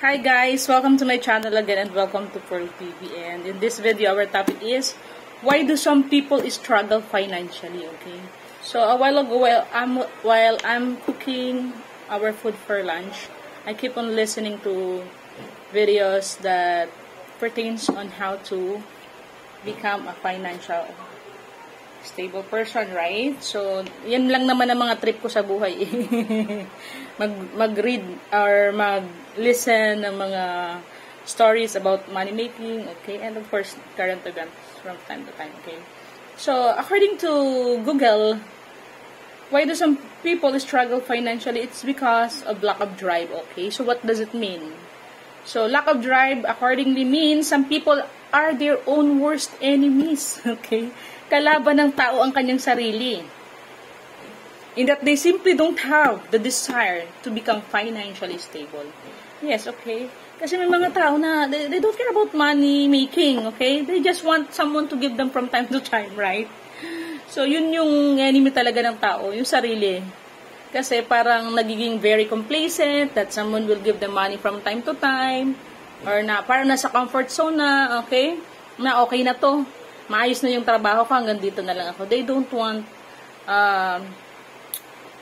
Hi guys, welcome to my channel again and welcome to Pearl TV. And in this video, our topic is, why do some people struggle financially? Okay, so a while ago, while I'm cooking our food for lunch, I keep on listening to videos that pertains on how to become a financial stable person, right? So, yan lang naman ang mga trip ko sa buhay. Mag-read or mag-listen ng mga stories about money making, okay? And of course, current events from time to time, okay? So, according to Google, why do some people struggle financially? It's because of lack of drive, okay? So, what does it mean? So, lack of drive accordingly means some people are their own worst enemies, okay? Kalaban ng tao ang kanyang sarili. In that they simply don't have the desire to become financially stable. Yes, okay? Kasi may mga tao na they don't care about money making, okay? They just want someone to give them from time to time, right? So, yun yung enemy talaga ng tao, yung sarili. Kasi parang nagiging very complacent that someone will give them money from time to time, or na parang nasa comfort zone na, okay? Na okay na to. Maayos na yung trabaho ko, hanggang dito na lang ako. They don't want, ang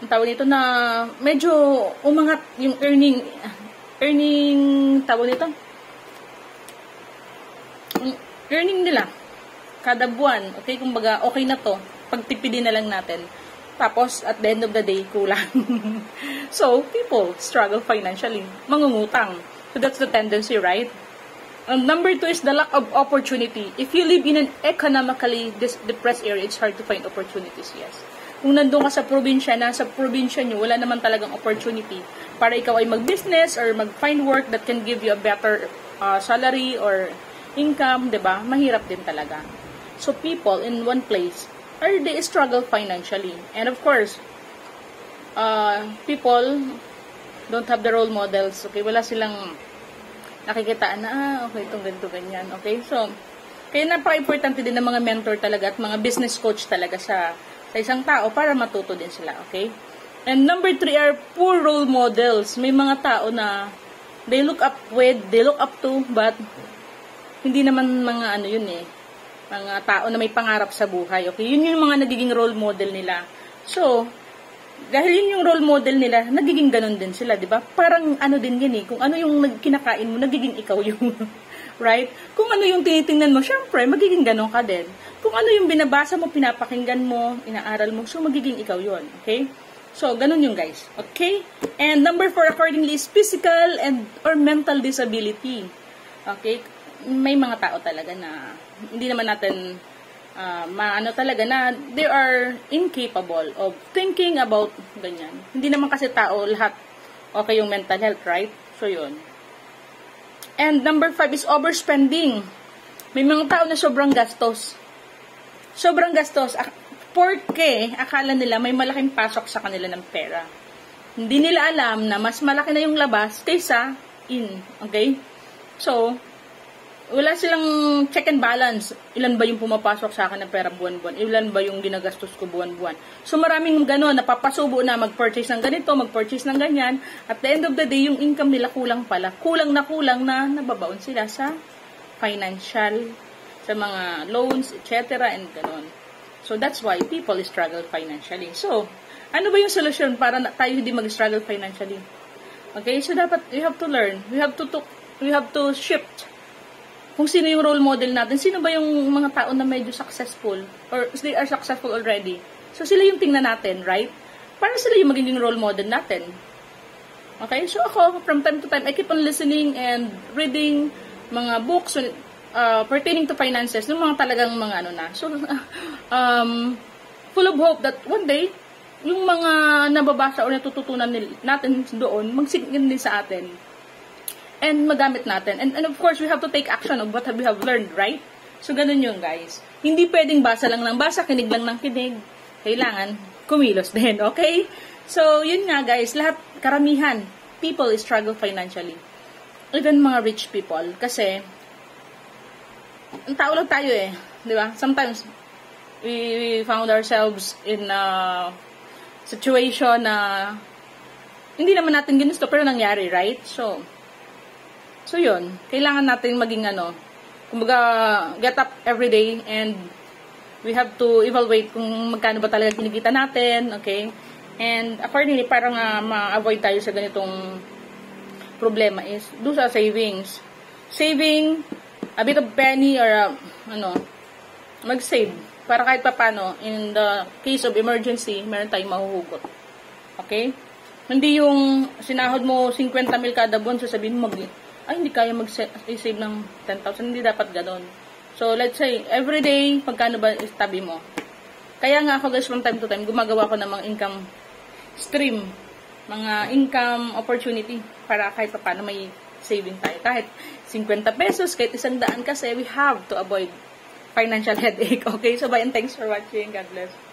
tawag nito na, medyo umangat yung earning, tawag nito, earning nila, kada buwan, okay, kumbaga, okay na to, pagtipidin na lang natin. Tapos, at the end of the day, kulang. So, people struggle financially, mangungutang. So, that's the tendency, right? And number 2 is the lack of opportunity. If you live in an economically depressed area, it's hard to find opportunities, yes. Kung nandun ka sa probinsya, nasa probinsya nyo, wala naman talagang opportunity para ikaw ay mag-business or mag-find work that can give you a better salary or income, diba? Mahirap din talaga. So, people in one place, they struggle financially. And of course, people don't have the role models, okay? Wala silang nakikitaan na, okay, itong ganito, ganyan, okay? So, kaya napaka-importante din ng mga mentor talaga at mga business coach talaga sa isang tao para matuto din sila, okay? And number 3 are poor role models. May mga tao na they look up to, but hindi naman mga ano yun eh, mga tao na may pangarap sa buhay, okay? Yun yung mga nagiging role model nila. So, dahil yun yung role model nila, nagiging ganun din sila, di ba? Parang ano din yan eh, kung ano yung kinakain mo, nagiging ikaw yung, right? Kung ano yung tinitingnan mo, syempre, magiging ganun ka din. Kung ano yung binabasa mo, pinapakinggan mo, inaaral mo, so magiging ikaw yun, okay? So, ganun yung guys, okay? And number 4, accordingly, is physical and or mental disability. Okay? May mga tao talaga na hindi naman natin maano talaga na they are incapable of thinking about ganyan. Hindi naman kasi tao lahat okay yung mental health, right? So, yun. And number 5 is overspending. May mga tao na sobrang gastos. Sobrang gastos. Porque akala nila may malaking pasok sa kanila ng pera. Hindi nila alam na mas malaki na yung labas kaysa in. Okay? So, wala silang check and balance. Ilan ba yung pumapasok sa akin ng pera buwan-buwan? Ilan ba yung ginagastos ko buwan-buwan? So, maraming gano'n, napapasubo na mag-purchase ng ganito, mag-purchase ng ganyan. At the end of the day, yung income nila kulang pala. Kulang na nababaon sila sa financial, sa mga loans, etc. and gano'n. So, that's why people struggle financially. So, ano ba yung solution para tayo hindi mag-struggle financially? Okay? So, dapat, we have to learn. We have to shift kung sino yung role model natin, sino ba yung mga tao na medyo successful, or they are successful already. So, sila yung tingnan natin, right? Para sila yung magiging role model natin. Okay? So, ako, from time to time, I keep on listening and reading mga books pertaining to finances, yung mga talagang mga ano na. So, full of hope that one day, yung mga nababasa o natututunan natin doon, mag-sink in din sa atin. And magamit natin. And of course, we have to take action of what we have learned, right? So, ganun yun, guys. Hindi pwedeng basa lang ng basa, kinig lang ng kinig. Kailangan kumilos din, okay? So, yun nga, guys. Lahat, karamihan, people struggle financially. Even mga rich people. Kasi, ang tao lang tayo eh. Di ba? Sometimes, we found ourselves in a situation na hindi naman natin ginusto, pero nangyari, right? So, So, yun. Kailangan natin maging kumbaga, get up every day and we have to evaluate kung magkano ba talaga kinikita natin, okay? And accordingly, parang ma-avoid tayo sa ganitong problema is do sa savings. Saving a bit of penny or mag-save para kahit papano in the case of emergency, meron tayong mahuhugot. Okay? Hindi yung sinahod mo 50 mil kada buwan, sasabihin mo hindi kaya mag-save ng 10,000. Hindi dapat ganon. So, let's say, every day, pagkano ba tabi mo? Kaya nga ako guys, from time to time, gumagawa ko ng mga income stream, mga income opportunity, para kahit pa paano may saving tayo. Kahit 50 pesos, kahit 100 kasi, we have to avoid financial headache. Okay? So, bye and thanks for watching. God bless.